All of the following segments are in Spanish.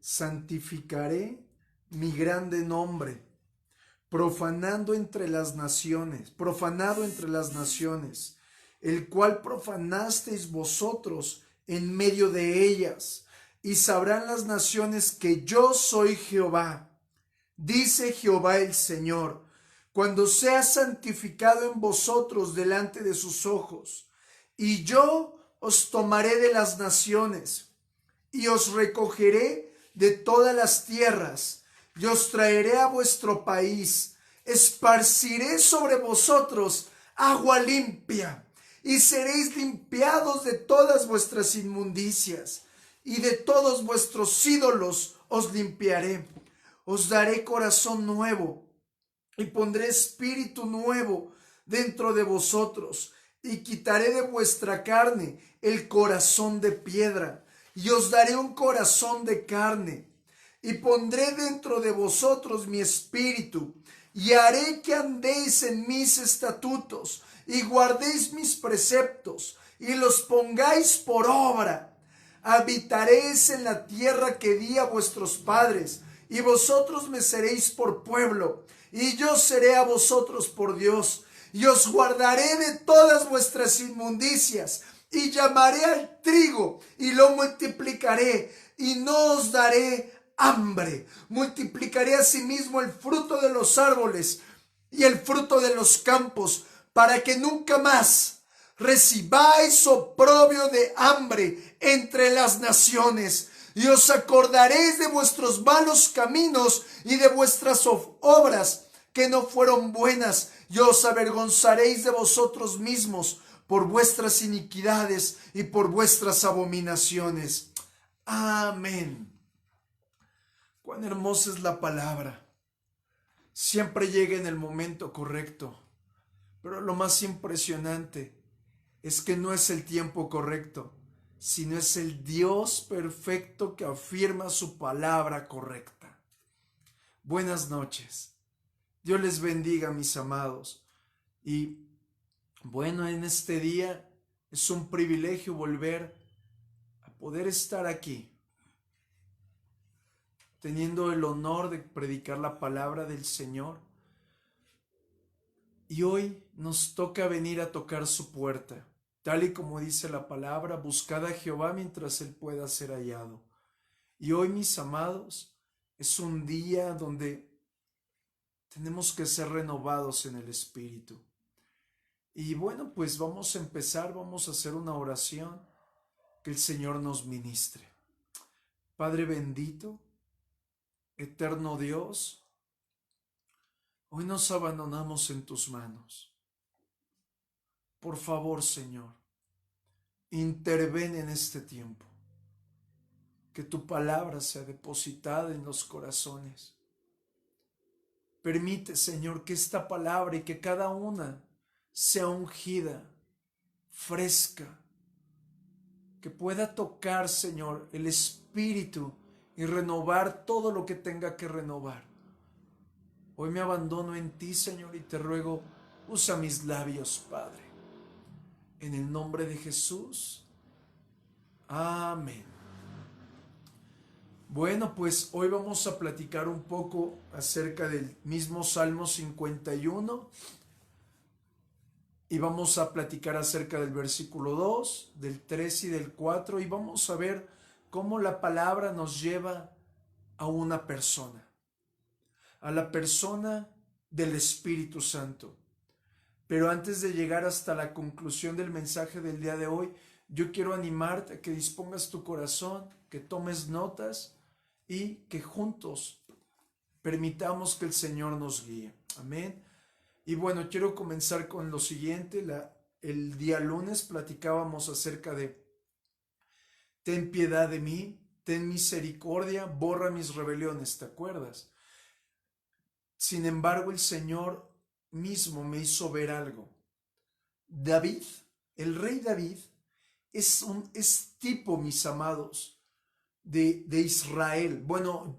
santificaré mi grande nombre, profanado entre las naciones, el cual profanasteis vosotros en medio de ellas, y sabrán las naciones que yo soy Jehová, dice Jehová el Señor, cuando sea santificado en vosotros delante de sus ojos, y yo os tomaré de las naciones, y os recogeré de todas las tierras, y os traeré a vuestro país, esparciré sobre vosotros agua limpia, y seréis limpiados de todas vuestras inmundicias, y de todos vuestros ídolos os limpiaré. Os daré corazón nuevo, y pondré espíritu nuevo dentro de vosotros, y quitaré de vuestra carne el corazón de piedra, y os daré un corazón de carne, y pondré dentro de vosotros mi espíritu, y haré que andéis en mis estatutos, y guardéis mis preceptos, y los pongáis por obra. Habitaréis en la tierra que di a vuestros padres, y vosotros me seréis por pueblo, y yo seré a vosotros por Dios, y os guardaré de todas vuestras inmundicias, y llamaré al trigo, y lo multiplicaré, y no os daré hambre. Multiplicaré asimismo el fruto de los árboles, y el fruto de los campos, para que nunca más recibáis oprobio de hambre entre las naciones. Y os acordaréis de vuestros malos caminos y de vuestras obras que no fueron buenas, y os avergonzaréis de vosotros mismos por vuestras iniquidades y por vuestras abominaciones. Amén. Cuán hermosa es la palabra. Siempre llega en el momento correcto, pero lo más impresionante es que no es el tiempo correcto, sino es el Dios perfecto que afirma su palabra correcta. Buenas noches. Dios les bendiga, mis amados. Y bueno, en este día es un privilegio volver a poder estar aquí, teniendo el honor de predicar la palabra del Señor. Y hoy nos toca venir a tocar su puerta. Tal y como dice la palabra, buscad a Jehová mientras Él pueda ser hallado. Y hoy, mis amados, es un día donde tenemos que ser renovados en el Espíritu. Y bueno, pues vamos a empezar, vamos a hacer una oración que el Señor nos ministre. Padre bendito, eterno Dios, hoy nos abandonamos en tus manos. Por favor, Señor, interven en este tiempo. Que tu palabra sea depositada en los corazones. Permite, Señor, que esta palabra y que cada una sea ungida, fresca, que pueda tocar, Señor, el Espíritu y renovar todo lo que tenga que renovar. Hoy me abandono en ti, Señor, y te ruego, usa mis labios, Padre. En el nombre de Jesús. Amén. Bueno, pues hoy vamos a platicar un poco acerca del mismo Salmo 51 y vamos a platicar acerca del versículo 2, del 3 y del 4 y vamos a ver cómo la palabra nos lleva a una persona, a la persona del Espíritu Santo. Pero antes de llegar hasta la conclusión del mensaje del día de hoy, yo quiero animarte a que dispongas tu corazón, que tomes notas y que juntos permitamos que el Señor nos guíe. Amén. Y bueno, quiero comenzar con lo siguiente. El día lunes platicábamos acerca de ten piedad de mí, ten misericordia, borra mis rebeliones, ¿te acuerdas? Sin embargo, el Señor mismo me hizo ver algo. David, el rey David, es tipo, mis amados, de Israel. Bueno,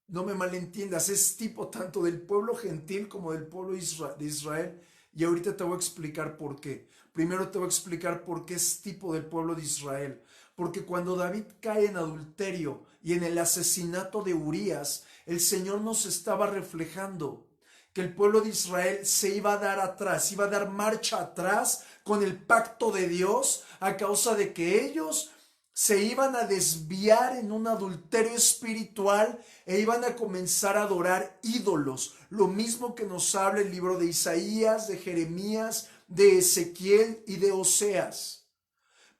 no me malentiendas, es tipo tanto del pueblo gentil como del pueblo de Israel. Y ahorita te voy a explicar por qué. Primero te voy a explicar por qué es tipo del pueblo de Israel. porque cuando David cae en adulterio y en el asesinato de Urías, el Señor nos estaba reflejando que el pueblo de Israel se iba a dar atrás, iba a dar marcha atrás con el pacto de Dios a causa de que ellos se iban a desviar en un adulterio espiritual e iban a comenzar a adorar ídolos. Lo mismo que nos habla el libro de Isaías, de Jeremías, de Ezequiel y de Oseas.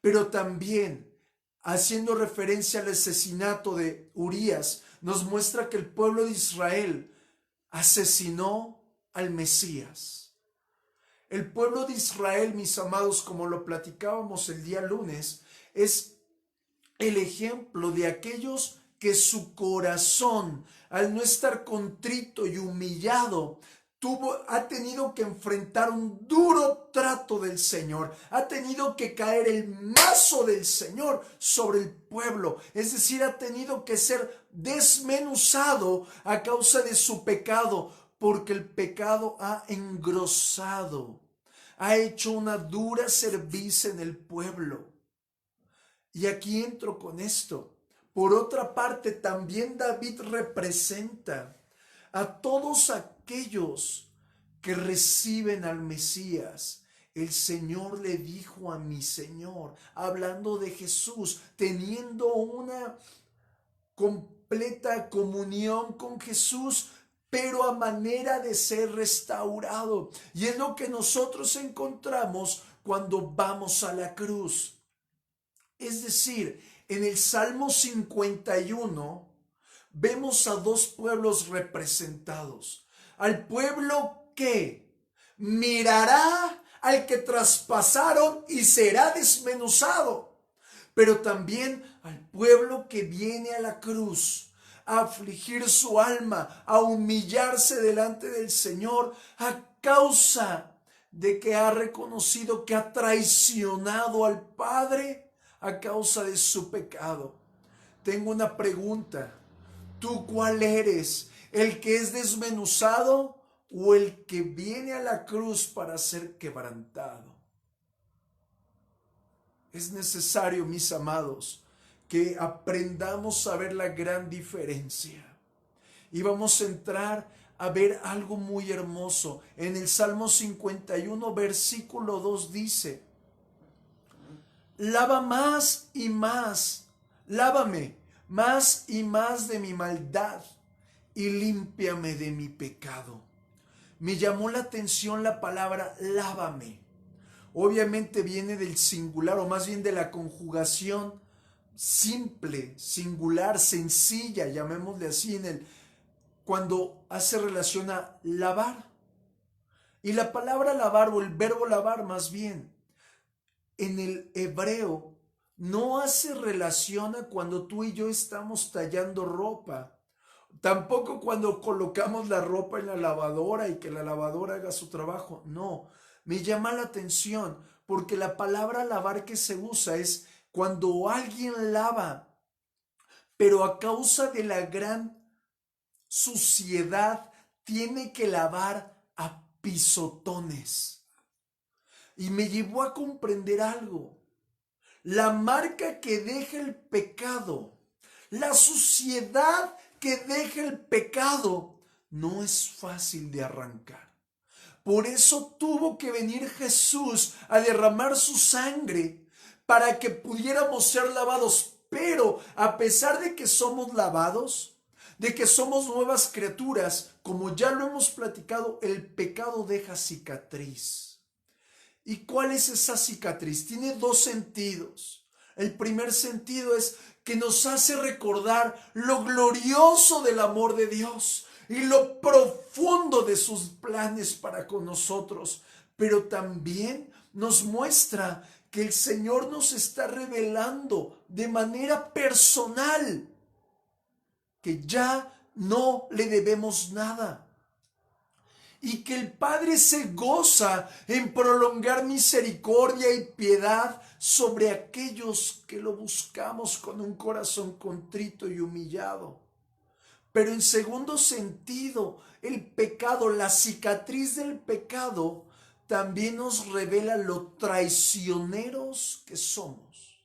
Pero también, haciendo referencia al asesinato de Urías, nos muestra que el pueblo de Israel asesinó al Mesías. El pueblo de Israel, mis amados, como lo platicábamos el día lunes, es el ejemplo de aquellos que su corazón, al no estar contrito y humillado, ha tenido que enfrentar un duro trato del Señor, ha tenido que caer el mazo del Señor sobre el pueblo, es decir, ha tenido que ser desmenuzado a causa de su pecado, porque el pecado ha engrosado, ha hecho una dura cerviz en el pueblo. Y aquí entro con esto. Por otra parte, también David representa a todos aquellos que reciben al Mesías. El Señor le dijo a mi Señor, hablando de Jesús, teniendo una completa comunión con Jesús, pero a manera de ser restaurado. Y es lo que nosotros encontramos cuando vamos a la cruz. Es decir, en el Salmo 51 vemos a dos pueblos representados. Al pueblo que mirará al que traspasaron y será desmenuzado, pero también al pueblo que viene a la cruz a afligir su alma, a humillarse delante del Señor a causa de que ha reconocido que ha traicionado al Padre a causa de su pecado. Tengo una pregunta. ¿Tú cuál eres? ¿El que es desmenuzado o el que viene a la cruz para ser quebrantado? Es necesario, mis amados, que aprendamos a ver la gran diferencia. Y vamos a entrar a ver algo muy hermoso. En el Salmo 51, versículo 2 dice: lava más y más, lávame más y más de mi maldad y límpiame de mi pecado. Me llamó la atención la palabra lávame. Obviamente viene del singular, o más bien de la conjugación simple, singular, sencilla, llamémosle así, cuando hace relación a lavar. Y la palabra lavar, o el verbo lavar más bien, en el hebreo no hace relación a cuando tú y yo estamos tallando ropa. Tampoco cuando colocamos la ropa en la lavadora y que la lavadora haga su trabajo. No, me llama la atención porque la palabra lavar que se usa es cuando alguien lava, pero a causa de la gran suciedad tiene que lavar a pisotones. Y me llevó a comprender algo. La marca que deja el pecado, la suciedad que deja el pecado, no es fácil de arrancar. Por eso tuvo que venir Jesús a derramar su sangre para que pudiéramos ser lavados. Pero a pesar de que somos lavados, de que somos nuevas criaturas, como ya lo hemos platicado, el pecado deja cicatriz. ¿Y cuál es esa cicatriz? Tiene dos sentidos. El primer sentido es que nos hace recordar lo glorioso del amor de Dios y lo profundo de sus planes para con nosotros. Pero también nos muestra que el Señor nos está revelando de manera personal que ya no le debemos nada. Y que el Padre se goza en prolongar misericordia y piedad sobre aquellos que lo buscamos con un corazón contrito y humillado. Pero en segundo sentido, el pecado, la cicatriz del pecado, también nos revela lo traicioneros que somos.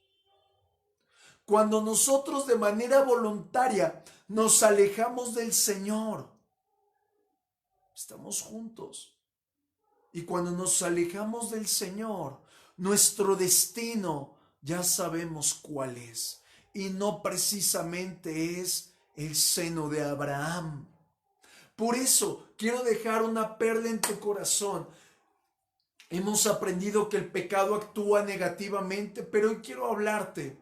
Cuando nosotros de manera voluntaria nos alejamos del Señor, estamos juntos. Y cuando nos alejamos del Señor, nuestro destino ya sabemos cuál es. Y no precisamente es el seno de Abraham. Por eso quiero dejar una perla en tu corazón. Hemos aprendido que el pecado actúa negativamente, pero hoy quiero hablarte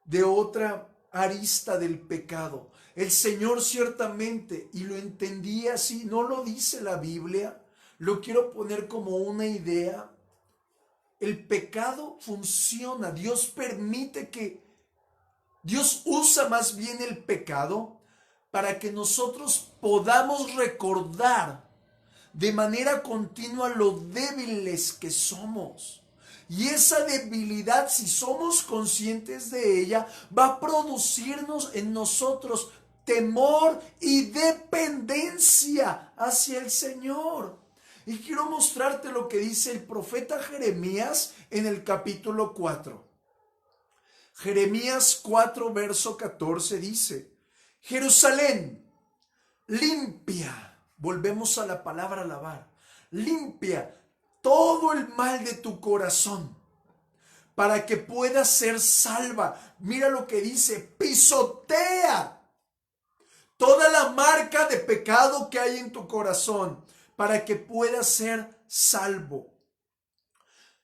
de otra arista del pecado. El Señor ciertamente, y lo entendí así, no lo dice la Biblia, lo quiero poner como una idea. El pecado funciona, Dios usa más bien el pecado para que nosotros podamos recordar de manera continua lo débiles que somos. Y esa debilidad, si somos conscientes de ella, va a producirnos en nosotros temor y dependencia hacia el Señor. Y quiero mostrarte lo que dice el profeta Jeremías en el capítulo 4. Jeremías 4, verso 14 dice: Jerusalén, limpia. Volvemos a la palabra lavar. Limpia todo el mal de tu corazón para que puedas ser salva. Mira lo que dice: pisotea toda la marca de pecado que hay en tu corazón para que puedas ser salvo.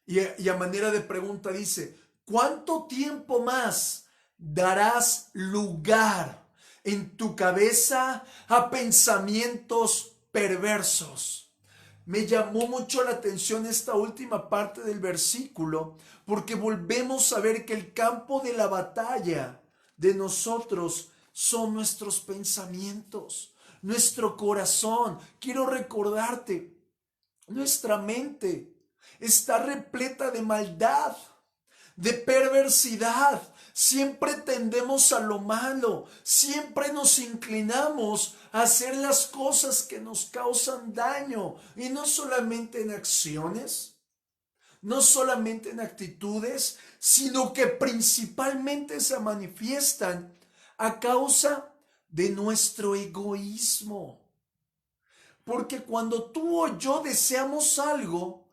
Y a manera de pregunta dice: ¿cuánto tiempo más darás lugar en tu cabeza a pensamientos perversos? Me llamó mucho la atención esta última parte del versículo, porque volvemos a ver que el campo de la batalla de nosotros son nuestros pensamientos, nuestro corazón. Quiero recordarte, nuestra mente está repleta de maldad, de perversidad. Siempre tendemos a lo malo, siempre nos inclinamos a hacer las cosas que nos causan daño, y no solamente en acciones, no solamente en actitudes, sino que principalmente se manifiestan a causa de nuestro egoísmo. Porque cuando tú o yo deseamos algo,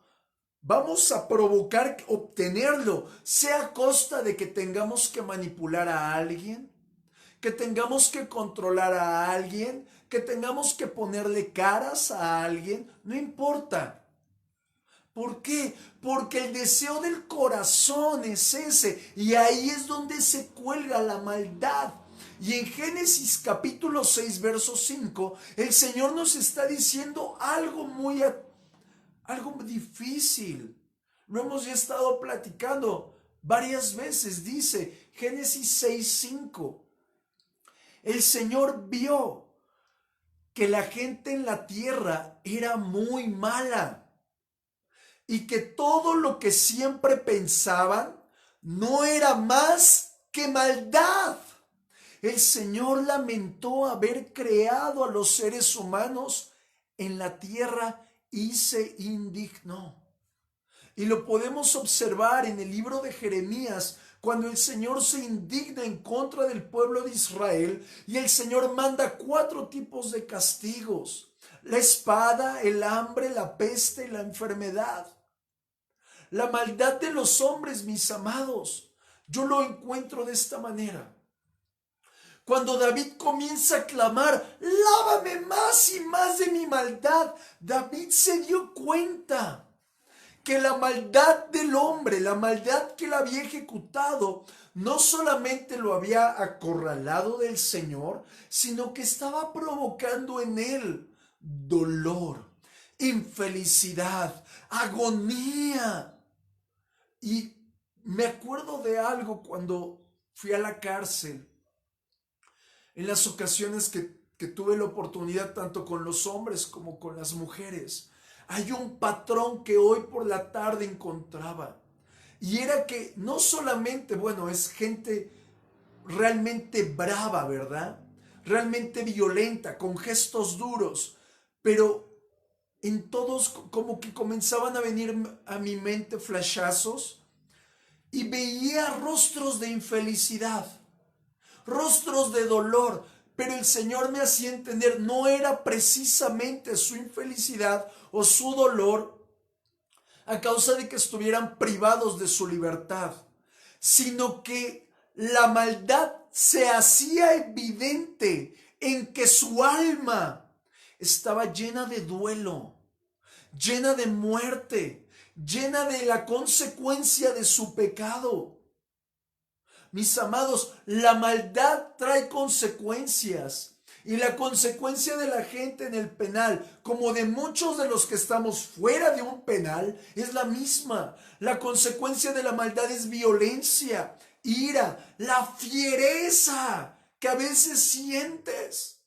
vamos a provocar obtenerlo, sea a costa de que tengamos que manipular a alguien, que tengamos que controlar a alguien, que tengamos que ponerle caras a alguien, no importa. ¿Por qué? Porque el deseo del corazón es ese, y ahí es donde se cuelga la maldad. Y en Génesis capítulo 6, verso 5, el Señor nos está diciendo algo difícil. Lo hemos ya estado platicando varias veces. Dice Génesis 6:5. El Señor vio que la gente en la tierra era muy mala y que todo lo que siempre pensaban no era más que maldad. El Señor lamentó haber creado a los seres humanos en la tierra y se indignó. Y lo podemos observar en el libro de Jeremías, cuando el Señor se indigna en contra del pueblo de Israel, y el Señor manda 4 tipos de castigos: la espada, el hambre, la peste y la enfermedad. La maldad de los hombres, mis amados, yo lo encuentro de esta manera. Cuando David comienza a clamar: lávame más y más de mi maldad, David se dio cuenta que la maldad del hombre, la maldad que él había ejecutado, no solamente lo había acorralado del Señor, sino que estaba provocando en él dolor, infelicidad, agonía. Y me acuerdo de algo cuando fui a la cárcel, en las ocasiones que tuve la oportunidad, tanto con los hombres como con las mujeres. Hay un patrón que hoy por la tarde encontraba, y era que no solamente, bueno, es gente realmente brava, ¿verdad? Realmente violenta, con gestos duros, pero en todos como que comenzaban a venir a mi mente flashazos y veía rostros de infelicidad, rostros de dolor, pero el Señor me hacía entender, no era precisamente su infelicidad o su dolor a causa de que estuvieran privados de su libertad, sino que la maldad se hacía evidente en que su alma estaba llena de duelo, llena de muerte, llena de la consecuencia de su pecado. Mis amados, la maldad trae consecuencias. Y la consecuencia de la gente en el penal, como de muchos de los que estamos fuera de un penal, es la misma. La consecuencia de la maldad es violencia, ira, la fiereza que a veces sientes.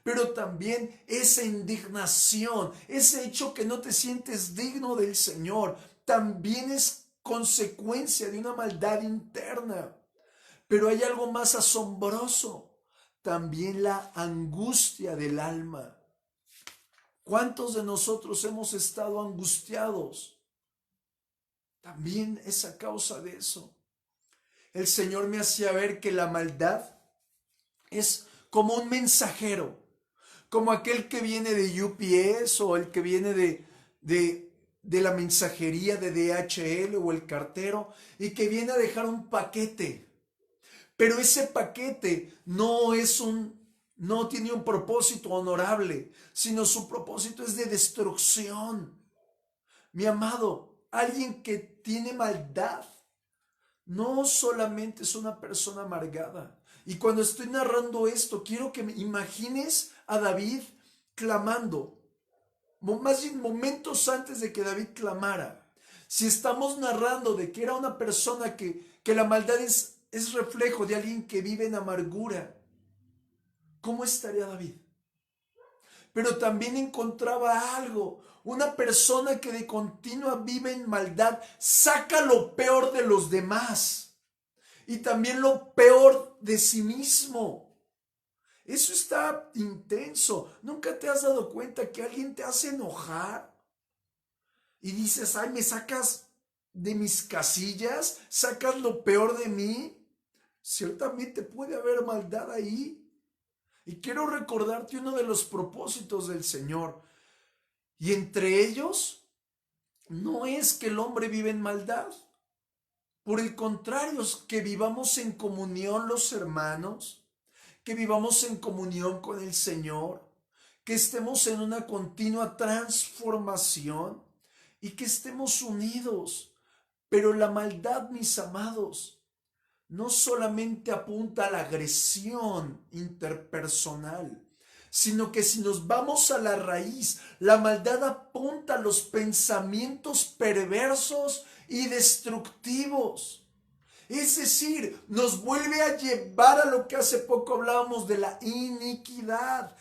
Pero también esa indignación, ese hecho que no te sientes digno del Señor, también es consecuencia de una maldad interna. Pero hay algo más asombroso, también la angustia del alma. ¿Cuántos de nosotros hemos estado angustiados? También es a causa de eso. El Señor me hacía ver que la maldad es como un mensajero, como aquel que viene de UPS o el que viene de la mensajería de DHL o el cartero y que viene a dejar un paquete. Pero ese paquete no tiene un propósito honorable, sino su propósito es de destrucción. Mi amado, alguien que tiene maldad no solamente es una persona amargada. Y cuando estoy narrando esto, quiero que me imagines a David clamando, más bien momentos antes de que David clamara. Si estamos narrando de que era una persona que la maldad es reflejo de alguien que vive en amargura, ¿cómo estaría David? Pero también encontraba algo, una persona que de continua vive en maldad, saca lo peor de los demás y también lo peor de sí mismo. Eso está intenso. ¿Nunca te has dado cuenta que alguien te hace enojar? Y dices, ay, me sacas de mis casillas, sacas lo peor de mí. Ciertamente puede haber maldad ahí. Y quiero recordarte uno de los propósitos del Señor. Y entre ellos, no es que el hombre vive en maldad. Por el contrario, es que vivamos en comunión los hermanos, que vivamos en comunión con el Señor, que estemos en una continua transformación y que estemos unidos. Pero la maldad, mis amados, no solamente apunta a la agresión interpersonal, sino que si nos vamos a la raíz, la maldad apunta a los pensamientos perversos y destructivos. Es decir, nos vuelve a llevar a lo que hace poco hablábamos de la iniquidad.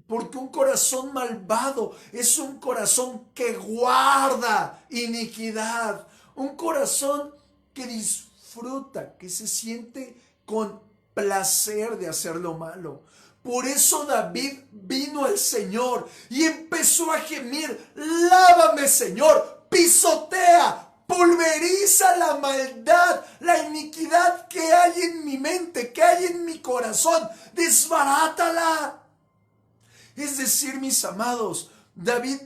Porque un corazón malvado es un corazón que guarda iniquidad. Un corazón que disfruta, que se siente con placer de hacer lo malo. Por eso David vino al Señor y empezó a gemir, lávame, Señor, pisotea, pulveriza la maldad, la iniquidad que hay en mi mente, que hay en mi corazón, desbarátala. Es decir, mis amados, David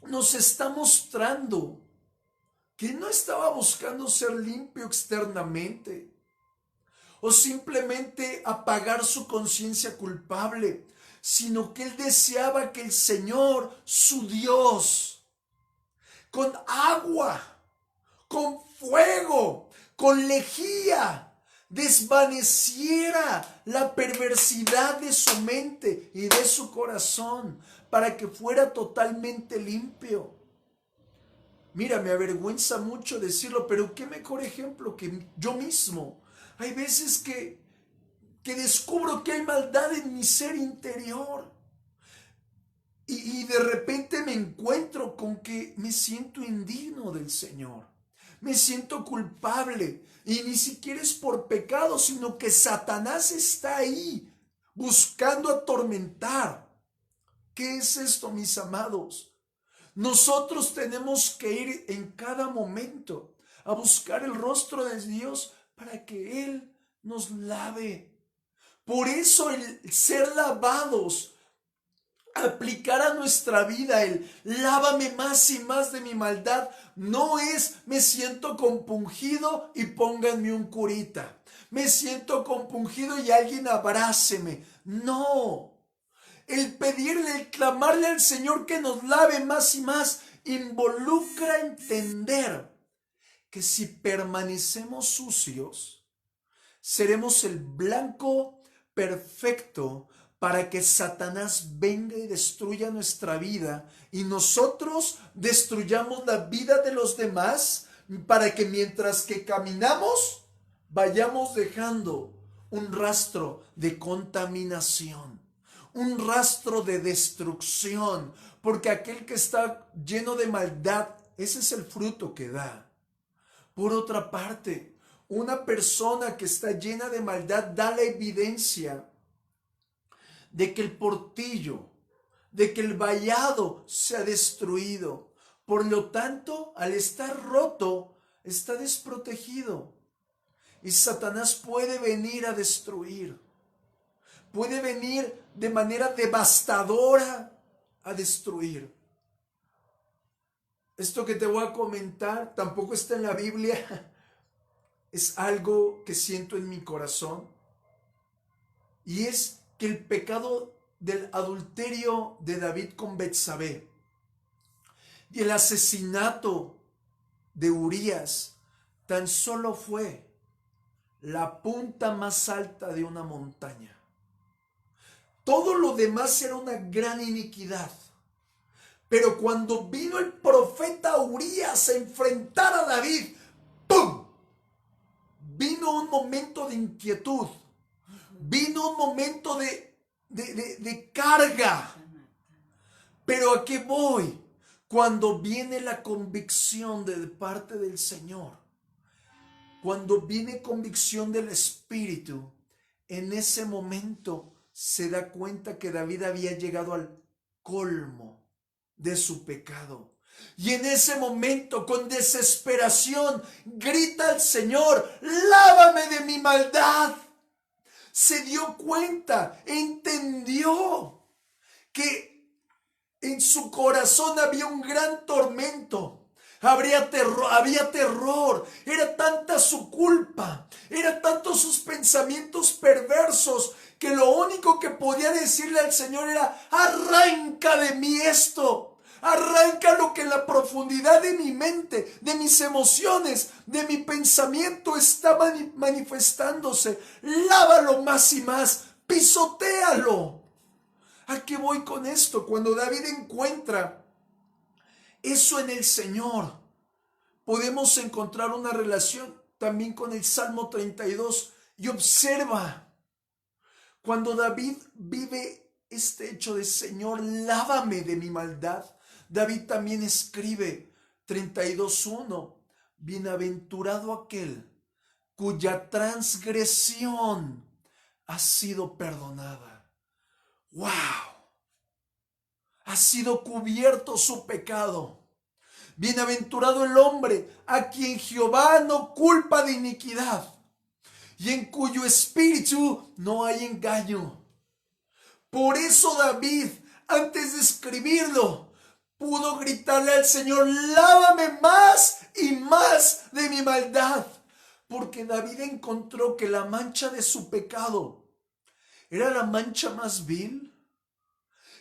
nos está mostrando que no estaba buscando ser limpio externamente o simplemente apagar su conciencia culpable, sino que él deseaba que el Señor, su Dios, con agua, con fuego, con lejía, desvaneciera la perversidad de su mente y de su corazón para que fuera totalmente limpio. Mira, me avergüenza mucho decirlo, pero qué mejor ejemplo que yo mismo. Hay veces que descubro que hay maldad en mi ser interior. Y de repente me encuentro con que me siento indigno del Señor. Me siento culpable. Y ni siquiera es por pecado, sino que Satanás está ahí buscando atormentar. ¿Qué es esto, mis amados? Nosotros tenemos que ir en cada momento a buscar el rostro de Dios para que Él nos lave. Por eso el ser lavados, aplicar a nuestra vida el lávame más y más de mi maldad, no es me siento compungido y pónganme un curita. Me siento compungido y alguien abráceme. No. El pedirle, el clamarle al Señor que nos lave más y más, involucra entender que si permanecemos sucios, seremos el blanco perfecto para que Satanás venga y destruya nuestra vida y nosotros destruyamos la vida de los demás, para que mientras que caminamos vayamos dejando un rastro de contaminación, un rastro de destrucción, porque aquel que está lleno de maldad, ese es el fruto que da. Por otra parte, una persona que está llena de maldad da la evidencia de que el portillo, de que el vallado se ha destruido. Por lo tanto, al estar roto, está desprotegido. Y Satanás puede venir a destruir. Puede venir de manera devastadora a destruir. Esto que te voy a comentar tampoco está en la Biblia. Es algo que siento en mi corazón. Y es que el pecado del adulterio de David con Betsabé y el asesinato de Urías tan solo fue la punta más alta de una montaña. Todo lo demás era una gran iniquidad. Pero cuando vino el profeta Urías a enfrentar a David, ¡pum!, vino un momento de inquietud. Vino un momento de carga. Pero ¿a qué voy? Cuando viene la convicción de parte del Señor, cuando viene convicción del Espíritu, en ese momento se da cuenta que David había llegado al colmo de su pecado. Y en ese momento, con desesperación, grita al Señor: lávame de mi maldad. Se dio cuenta, entendió que en su corazón había un gran tormento, había terror, era tanta su culpa, era tanto sus pensamientos perversos, que lo único que podía decirle al Señor era: arranca de mí esto. Arranca lo que en la profundidad de mi mente, de mis emociones, de mi pensamiento está manifestándose. Lávalo más y más, pisotéalo. ¿A qué voy con esto? Cuando David encuentra eso en el Señor, podemos encontrar una relación también con el Salmo 32 y observa. Cuando David vive este hecho de: Señor, lávame de mi maldad, David también escribe 32:1: bienaventurado aquel cuya transgresión ha sido perdonada. ¡Wow! Ha sido cubierto su pecado. Bienaventurado el hombre a quien Jehová no culpa de iniquidad y en cuyo espíritu no hay engaño. Por eso David, antes de escribirlo, pudo gritarle al Señor: lávame más y más de mi maldad. Porque David encontró que la mancha de su pecado era la mancha más vil,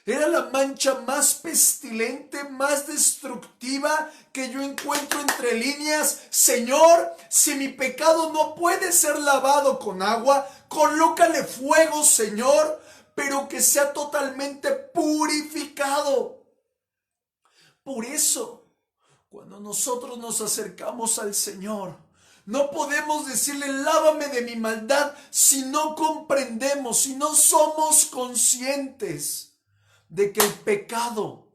era la mancha más pestilente, más destructiva que yo encuentro entre líneas. Señor, si mi pecado no puede ser lavado con agua, colócale fuego, Señor, pero que sea totalmente purificado. Por eso, cuando nosotros nos acercamos al Señor, no podemos decirle: lávame de mi maldad, si no comprendemos, si no somos conscientes de que el pecado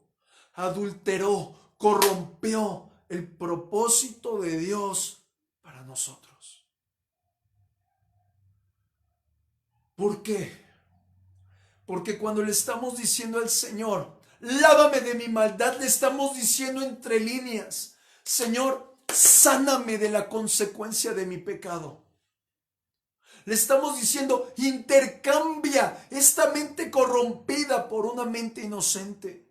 adulteró, corrompió el propósito de Dios para nosotros. ¿Por qué? Porque cuando le estamos diciendo al Señor: lávame de mi maldad, le estamos diciendo entre líneas: Señor, sáname de la consecuencia de mi pecado. Le estamos diciendo, intercambia esta mente corrompida por una mente inocente.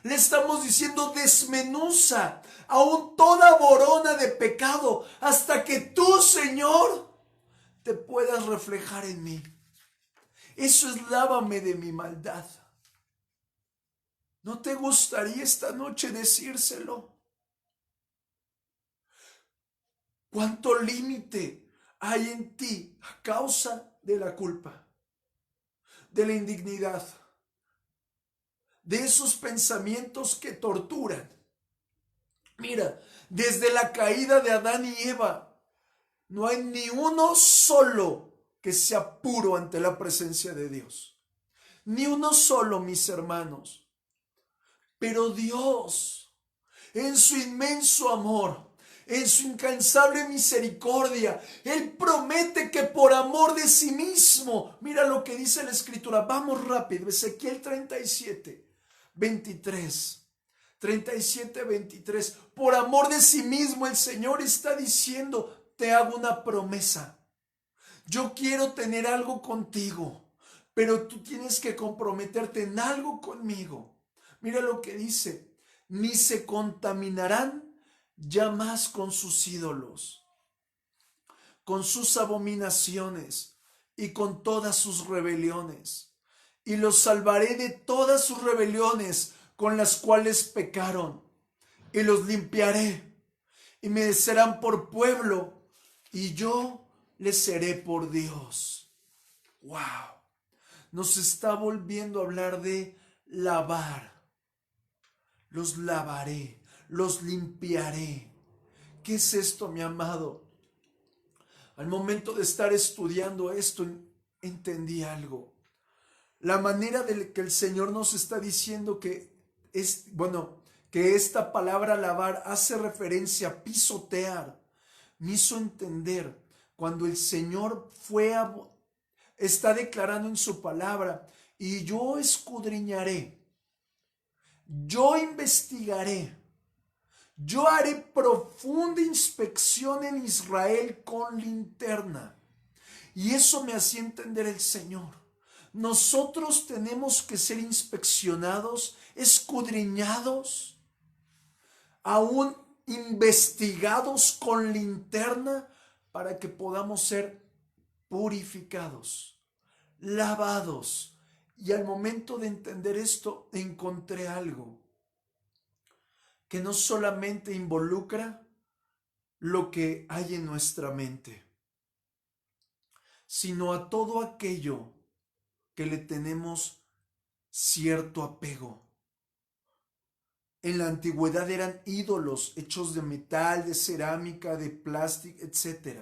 Le estamos diciendo, desmenuza aún toda borona de pecado hasta que tú, Señor, te puedas reflejar en mí. Eso es lávame de mi maldad. ¿No te gustaría esta noche decírselo? ¿Cuánto límite hay en ti a causa de la culpa, de la indignidad, de esos pensamientos que torturan? Mira, desde la caída de Adán y Eva, no hay ni uno solo que sea puro ante la presencia de Dios. Ni uno solo, mis hermanos. Pero Dios, en su inmenso amor, en su incansable misericordia, Él promete que por amor de sí mismo, mira lo que dice la Escritura, vamos rápido, Ezequiel 37, 23. 37, 23. Por amor de sí mismo, el Señor está diciendo, te hago una promesa. Yo quiero tener algo contigo, pero tú tienes que comprometerte en algo conmigo. Mira lo que dice, ni se contaminarán ya más con sus ídolos, con sus abominaciones y con todas sus rebeliones. Y los salvaré de todas sus rebeliones con las cuales pecaron, y los limpiaré, y me serán por pueblo, y yo les seré por Dios. ¡Wow! Nos está volviendo a hablar de lavar. Los lavaré, los limpiaré. ¿Qué es esto, mi amado? Al momento de estar estudiando esto, entendí algo. La manera de que el Señor nos está diciendo que que esta palabra lavar hace referencia a pisotear, me hizo entender cuando el Señor está declarando en su palabra, y yo escudriñaré, yo investigaré, yo haré profunda inspección en Israel con linterna. Y eso me hacía entender el Señor. Nosotros tenemos que ser inspeccionados, escudriñados, aún investigados con linterna para que podamos ser purificados, lavados. Y al momento de entender esto, encontré algo que no solamente involucra lo que hay en nuestra mente, sino a todo aquello que le tenemos cierto apego. En la antigüedad eran ídolos hechos de metal, de cerámica, de plástico, etc.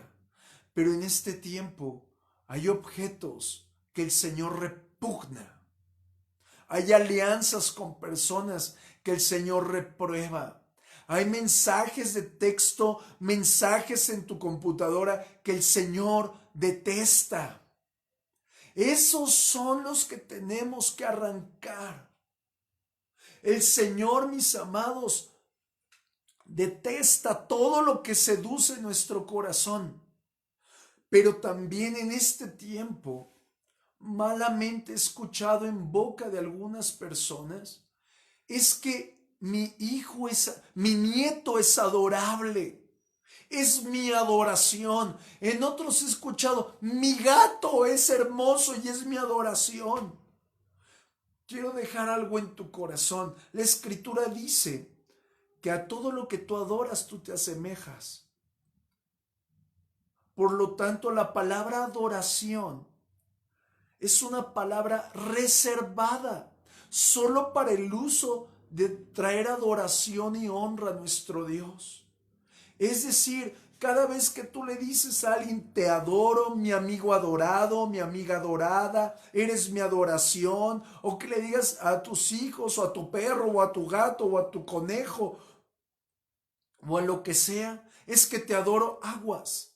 Pero en este tiempo hay objetos que el Señor repugna. Hay alianzas con personas que el Señor reprueba. Hay mensajes de texto, mensajes en tu computadora que el Señor detesta. Esos son los que tenemos que arrancar. El Señor, mis amados, detesta todo lo que seduce nuestro corazón. Pero también en este tiempo, malamente escuchado en boca de algunas personas, es que mi nieto es adorable. Es mi adoración. En otros he escuchado, mi gato es hermoso y es mi adoración. Quiero dejar algo en tu corazón. La Escritura dice que a todo lo que tú adoras, tú te asemejas. Por lo tanto, la palabra adoración es una palabra reservada solo para el uso de traer adoración y honra a nuestro Dios. Es decir, cada vez que tú le dices a alguien, te adoro, mi amigo adorado, mi amiga adorada, eres mi adoración, o que le digas a tus hijos, o a tu perro, o a tu gato, o a tu conejo, o a lo que sea, es que te adoro, aguas.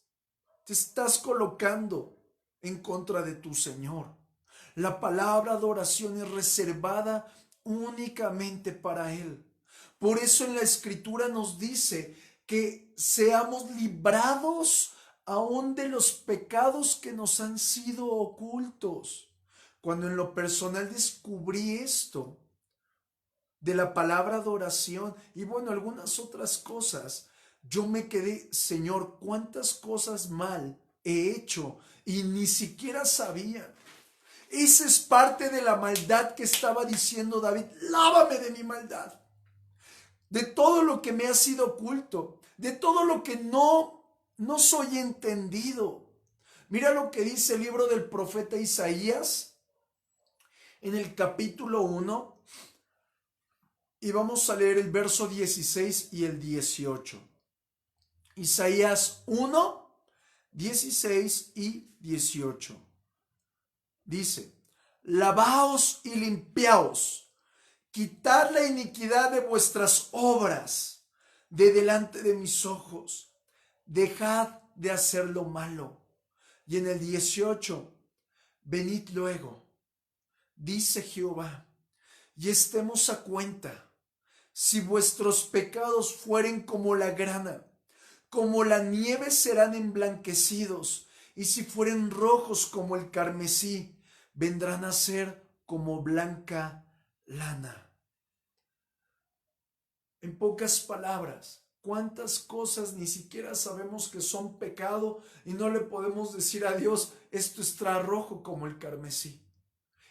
Te estás colocando en contra de tu Señor. La palabra adoración es reservada únicamente para Él. Por eso en la Escritura nos dice que seamos librados aún de los pecados que nos han sido ocultos. Cuando en lo personal descubrí esto de la palabra adoración y bueno, algunas otras cosas, yo me quedé, Señor, cuántas cosas mal he hecho y ni siquiera sabía. Esa es parte de la maldad que estaba diciendo David. Lávame de mi maldad, de todo lo que me ha sido oculto, de todo lo que no soy entendido. Mira lo que dice el libro del profeta Isaías en el capítulo 1 y vamos a leer el verso 16 y el 18. Isaías 1, 16 y 18. Dice, lavaos y limpiaos, quitad la iniquidad de vuestras obras de delante de mis ojos, dejad de hacer lo malo. Y en el 18, venid luego, dice Jehová, y estemos a cuenta. Si vuestros pecados fueren como la grana, como la nieve serán emblanquecidos, y si fueren rojos como el carmesí, vendrán a ser como blanca lana. En pocas palabras, cuántas cosas ni siquiera sabemos que son pecado y no le podemos decir a Dios, esto está rojo como el carmesí.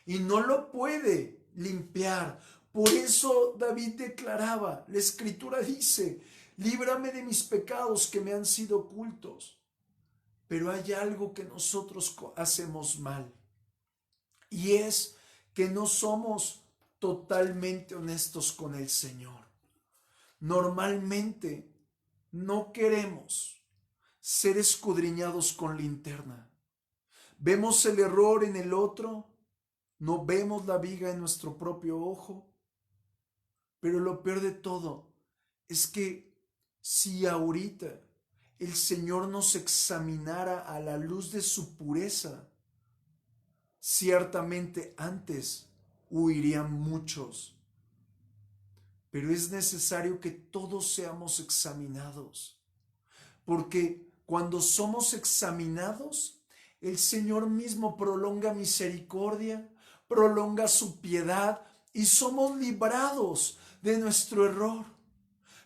Y no lo puede limpiar. Por eso David declaraba, la escritura dice, líbrame de mis pecados que me han sido ocultos. Pero hay algo que nosotros hacemos mal. Y es que no somos totalmente honestos con el Señor. Normalmente no queremos ser escudriñados con linterna. Vemos el error en el otro, no vemos la viga en nuestro propio ojo. Pero lo peor de todo es que si ahorita el Señor nos examinara a la luz de su pureza, ciertamente antes huirían muchos. Pero es necesario que todos seamos examinados, porque cuando somos examinados, el Señor mismo prolonga misericordia, prolonga su piedad y somos librados de nuestro error.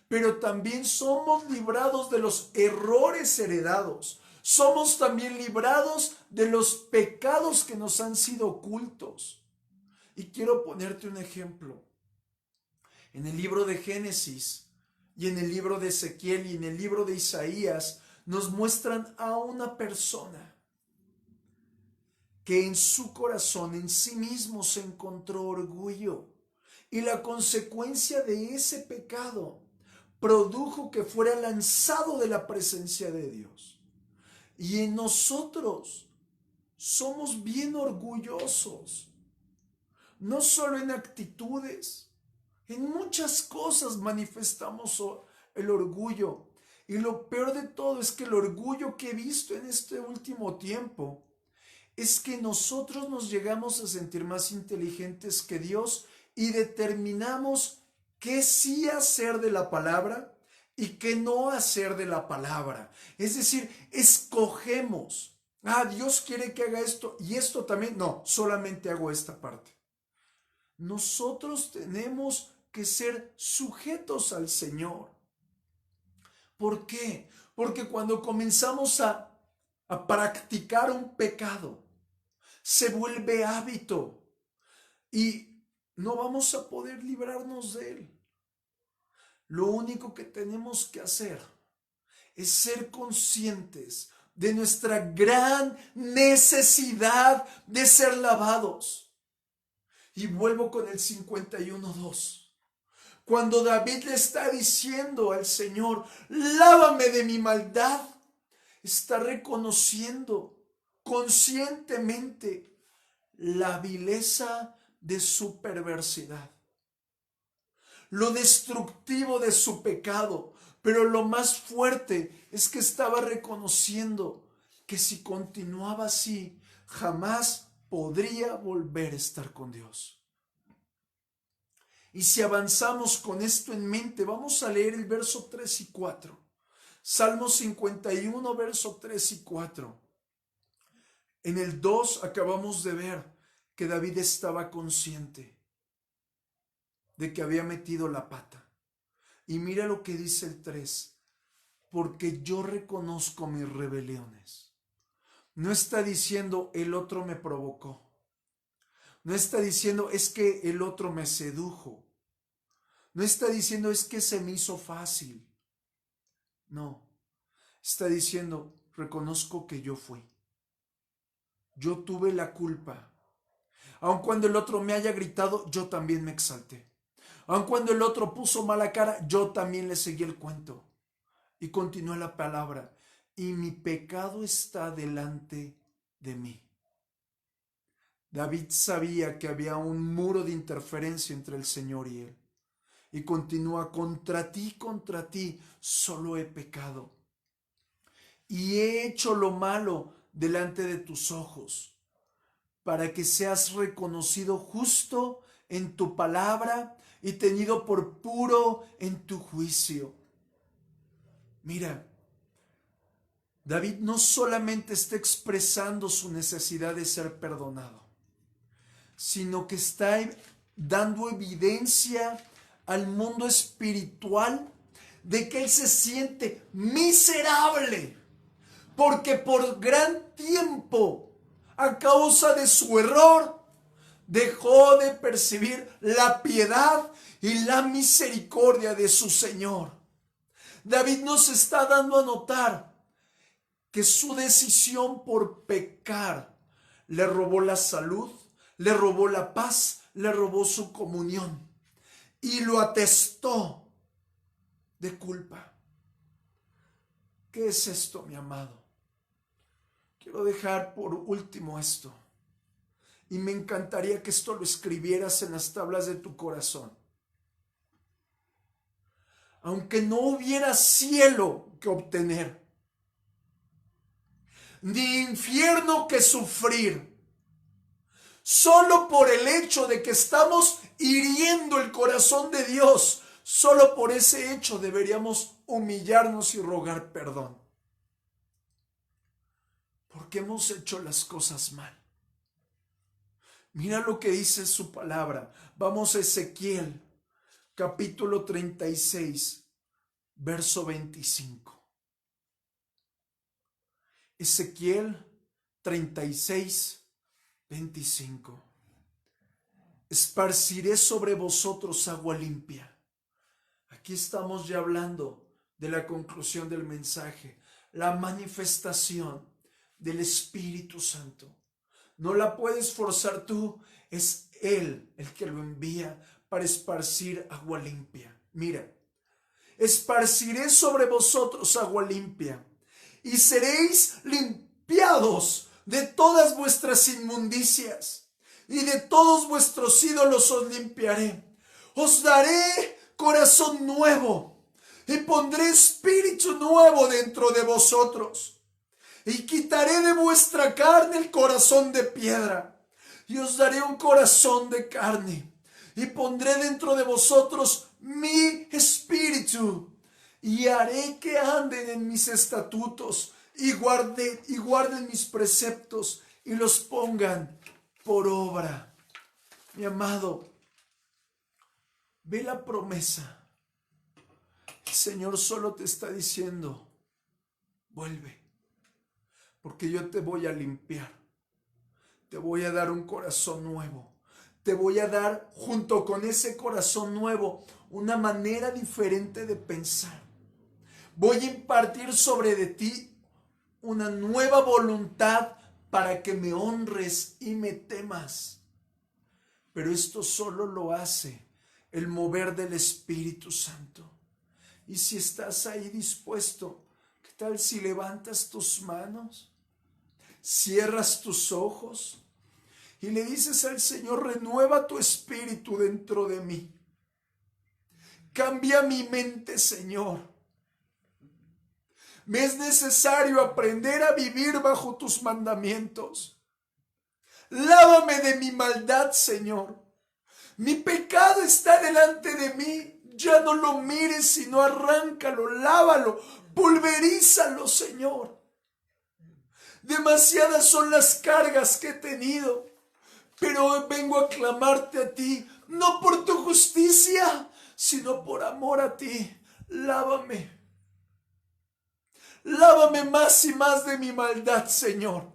Pero también somos librados de los errores heredados. Somos también librados de los pecados que nos han sido ocultos. Y quiero ponerte un ejemplo. En el libro de Génesis y en el libro de Ezequiel y en el libro de Isaías nos muestran a una persona que en su corazón, en sí mismo, se encontró orgullo. Y la consecuencia de ese pecado produjo que fuera lanzado de la presencia de Dios. Y en nosotros somos bien orgullosos, no solo en actitudes, en muchas cosas manifestamos el orgullo. Y lo peor de todo es que el orgullo que he visto en este último tiempo es que nosotros nos llegamos a sentir más inteligentes que Dios y determinamos qué sí hacer de la palabra y qué no hacer de la palabra. Es decir, escogemos. Dios quiere que haga esto y esto también. No, solamente hago esta parte. Nosotros tenemos que ser sujetos al Señor. ¿Por qué? Porque cuando comenzamos a practicar un pecado, se vuelve hábito y no vamos a poder librarnos de él. Lo único que tenemos que hacer es ser conscientes de nuestra gran necesidad de ser lavados. Y vuelvo con el 51:2. Cuando David le está diciendo al Señor, lávame de mi maldad, está reconociendo conscientemente la vileza de su perversidad, lo destructivo de su pecado, pero lo más fuerte es que estaba reconociendo que si continuaba así, jamás podría volver a estar con Dios. Y si avanzamos con esto en mente, vamos a leer el verso 3 y 4. Salmo 51, verso 3 y 4. En el 2 acabamos de ver que David estaba consciente de que había metido la pata. Y mira lo que dice el 3. Porque yo reconozco mis rebeliones. No está diciendo el otro me provocó. No está diciendo es que el otro me sedujo. No está diciendo es que se me hizo fácil. No. Está diciendo reconozco que yo fui. Yo tuve la culpa. Aun cuando el otro me haya gritado, yo también me exalté. Aun cuando el otro puso mala cara, yo también le seguí el cuento. Y continúa la palabra. Y mi pecado está delante de mí. David sabía que había un muro de interferencia entre el Señor y él. Y continúa, contra ti, solo he pecado. Y he hecho lo malo delante de tus ojos, para que seas reconocido justo en tu palabra y tenido por puro en tu juicio. Mira, David no solamente está expresando su necesidad de ser perdonado, sino que está dando evidencia al mundo espiritual de que él se siente miserable, porque por gran tiempo, a causa de su error, dejó de percibir la piedad y la misericordia de su Señor. David nos está dando a notar que su decisión por pecar le robó la salud, le robó la paz, le robó su comunión y lo atestó de culpa. ¿Qué es esto, mi amado? Quiero dejar por último esto, y me encantaría que esto lo escribieras en las tablas de tu corazón. Aunque no hubiera cielo que obtener, ni infierno que sufrir, solo por el hecho de que estamos hiriendo el corazón de Dios, solo por ese hecho deberíamos humillarnos y rogar perdón. Porque hemos hecho las cosas mal. Mira lo que dice su palabra. Vamos a Ezequiel, capítulo 36, verso 25. Ezequiel 36, 25. Esparciré sobre vosotros agua limpia. Aquí estamos ya hablando de la conclusión del mensaje, la manifestación del Espíritu Santo. No la puedes forzar tú, es Él el que lo envía para esparcir agua limpia. Mira, esparciré sobre vosotros agua limpia y seréis limpiados de todas vuestras inmundicias y de todos vuestros ídolos os limpiaré. Os daré corazón nuevo y pondré espíritu nuevo dentro de vosotros. Y quitaré de vuestra carne el corazón de piedra, y os daré un corazón de carne, y pondré dentro de vosotros mi espíritu, y haré que anden en mis estatutos, y guarden mis preceptos, y los pongan por obra. Mi amado, ve la promesa. El Señor solo te está diciendo, vuelve. Porque yo te voy a limpiar, te voy a dar un corazón nuevo, te voy a dar junto con ese corazón nuevo una manera diferente de pensar. Voy a impartir sobre de ti una nueva voluntad para que me honres y me temas. Pero esto solo lo hace el mover del Espíritu Santo. Y si estás ahí dispuesto, ¿qué tal si levantas tus manos? Cierras tus ojos y le dices al Señor, renueva tu espíritu dentro de mí. Cambia mi mente, Señor. Me es necesario aprender a vivir bajo tus mandamientos. Lávame de mi maldad, Señor. Mi pecado está delante de mí Ya no lo mires, sino arráncalo, lávalo, pulverízalo, Señor. Demasiadas son las cargas que he tenido, pero hoy vengo a clamarte a ti, no por tu justicia, sino por amor a ti. Lávame. Lávame más y más de mi maldad, Señor.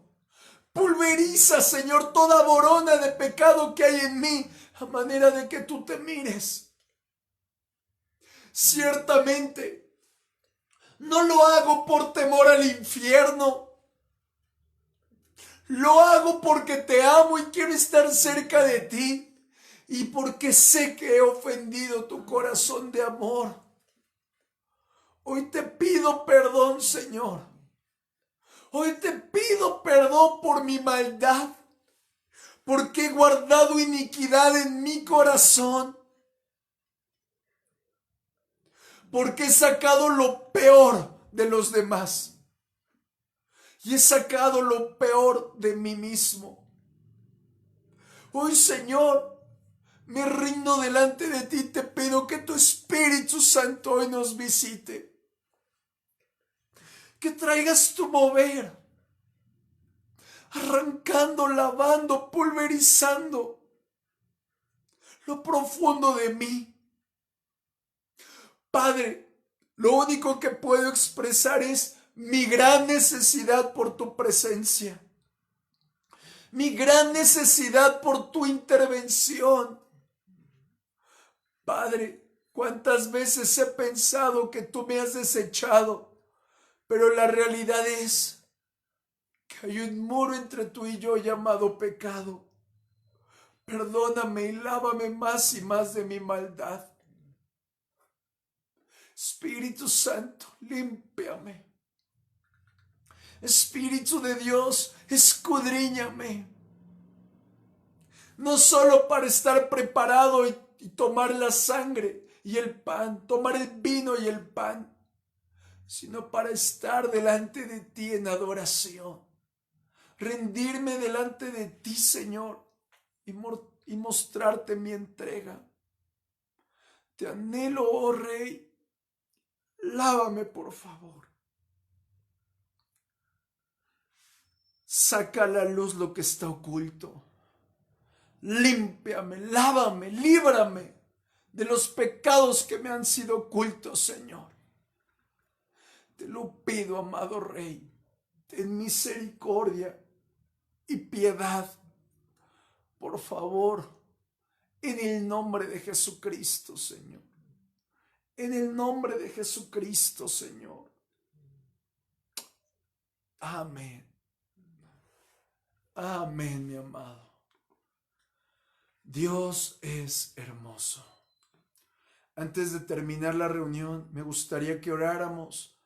Pulveriza, Señor, toda borona de pecado que hay en mí, a manera de que tú te mires. Ciertamente, no lo hago por temor al infierno. Lo hago porque te amo y quiero estar cerca de ti, y porque sé que he ofendido tu corazón de amor. Hoy te pido perdón, Señor. Hoy te pido perdón por mi maldad, porque he guardado iniquidad en mi corazón, porque he sacado lo peor de los demás y he sacado lo peor de mí mismo. Hoy, Señor, me rindo delante de ti y te pido que tu Espíritu Santo hoy nos visite, que traigas tu mover, arrancando, lavando, pulverizando lo profundo de mí. Padre, lo único que puedo expresar es mi gran necesidad por tu presencia, mi gran necesidad por tu intervención. Padre, cuántas veces he pensado que tú me has desechado, pero la realidad es que hay un muro entre tú y yo llamado pecado. Perdóname y lávame más y más de mi maldad. Espíritu Santo, límpiame. Espíritu de Dios, escudriñame. No solo para estar preparado y tomar la sangre y el pan, tomar el vino y el pan, sino para estar delante de ti en adoración. Rendirme delante de ti, Señor, y mostrarte mi entrega. Te anhelo, oh Rey. Lávame, por favor. Saca a la luz lo que está oculto. Límpiame, lávame, líbrame de los pecados que me han sido ocultos, Señor. Te lo pido, amado Rey. Ten misericordia y piedad, por favor, en el nombre de Jesucristo, Señor. En el nombre de Jesucristo, Señor. Amén. Amén, mi amado. Dios es hermoso. Antes de terminar la reunión, me gustaría que oráramos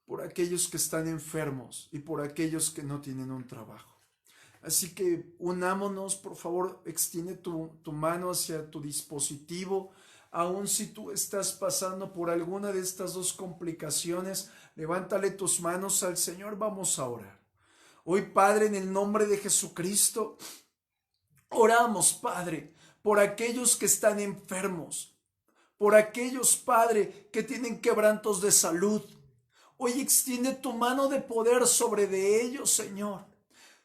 por aquellos que están enfermos y por aquellos que no tienen un trabajo. Así que unámonos, por favor, extiende tu mano hacia tu dispositivo. Aun si tú estás pasando por alguna de estas dos complicaciones, levántale tus manos al Señor, vamos a orar. Hoy, Padre, en el nombre de Jesucristo, oramos, Padre, por aquellos que están enfermos, por aquellos, Padre, que tienen quebrantos de salud. Hoy extiende tu mano de poder sobre de ellos, Señor.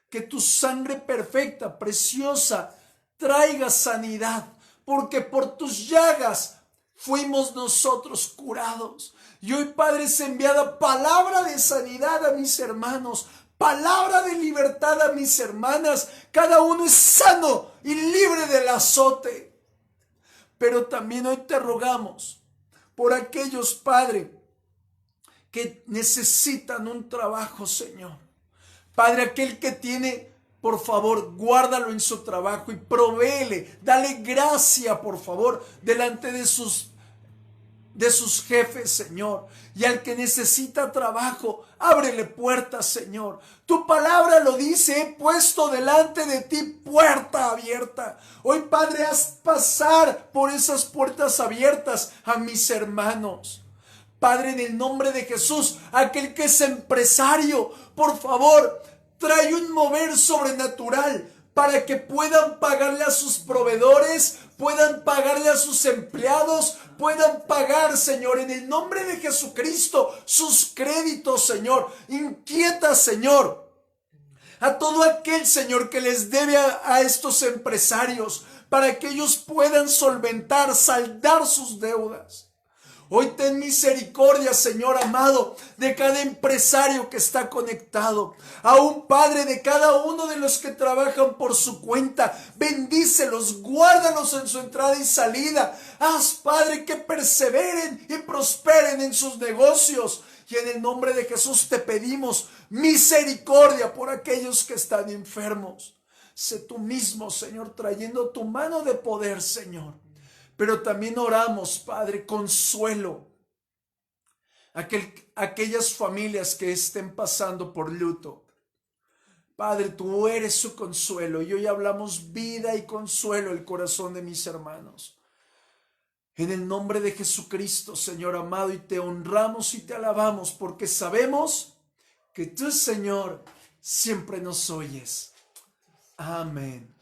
Que tu sangre perfecta, preciosa, traiga sanidad, porque por tus llagas fuimos nosotros curados. Y hoy, Padre, es enviada palabra de sanidad a mis hermanos, palabra de libertad a mis hermanas. Cada uno es sano y libre del azote. Pero también hoy te rogamos por aquellos, Padre, que necesitan un trabajo, Señor. Padre, aquel que tiene, por favor, guárdalo en su trabajo y provéele, dale gracia, por favor, delante de sus jefes, Señor. Y al que necesita trabajo, ábrele puertas, Señor. Tu palabra lo dice, he puesto delante de ti puerta abierta. Hoy, Padre, haz pasar por esas puertas abiertas a mis hermanos. Padre, en el nombre de Jesús, aquel que es empresario, por favor, trae un mover sobrenatural para que puedan pagarle a sus proveedores, puedan pagarle a sus empleados, puedan pagar, Señor, en el nombre de Jesucristo, sus créditos, Señor. Inquieta, Señor, a todo aquel, Señor, que les debe a estos empresarios, para que ellos puedan solventar, saldar sus deudas. Hoy ten misericordia, Señor amado, de cada empresario que está conectado. Aún, Padre, de cada uno de los que trabajan por su cuenta. Bendícelos, guárdalos en su entrada y salida. Haz, Padre, que perseveren y prosperen en sus negocios. Y en el nombre de Jesús te pedimos misericordia por aquellos que están enfermos. Sé tú mismo, Señor, trayendo tu mano de poder, Señor. Pero también oramos, Padre, consuelo. Aquellas familias que estén pasando por luto. Padre, tú eres su consuelo. Y hoy hablamos vida y consuelo el corazón de mis hermanos. En el nombre de Jesucristo, Señor amado, y te honramos y te alabamos porque sabemos que tú, Señor, siempre nos oyes. Amén.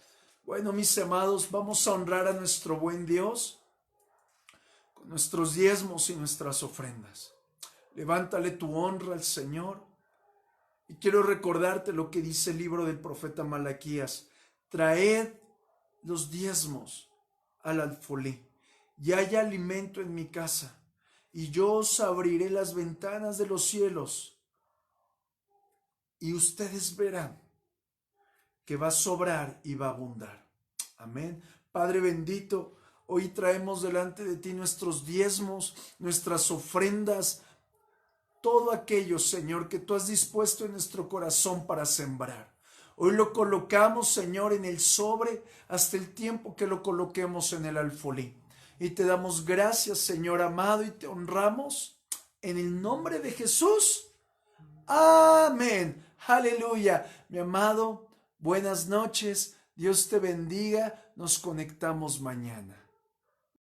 Bueno, mis amados, vamos a honrar a nuestro buen Dios con nuestros diezmos y nuestras ofrendas. Levántale tu honra al Señor. Y quiero recordarte lo que dice el libro del profeta Malaquías. Traed los diezmos al alfolí, y haya alimento en mi casa, y yo os abriré las ventanas de los cielos, y ustedes verán que va a sobrar y va a abundar. Amén. Padre bendito, hoy traemos delante de ti nuestros diezmos, nuestras ofrendas, todo aquello, Señor, que tú has dispuesto en nuestro corazón para sembrar. Hoy lo colocamos, Señor, en el sobre hasta el tiempo que lo coloquemos en el alfolí. Y te damos gracias, Señor amado, y te honramos en el nombre de Jesús. Amén. Aleluya. Mi amado, buenas noches. Dios te bendiga. Nos conectamos mañana.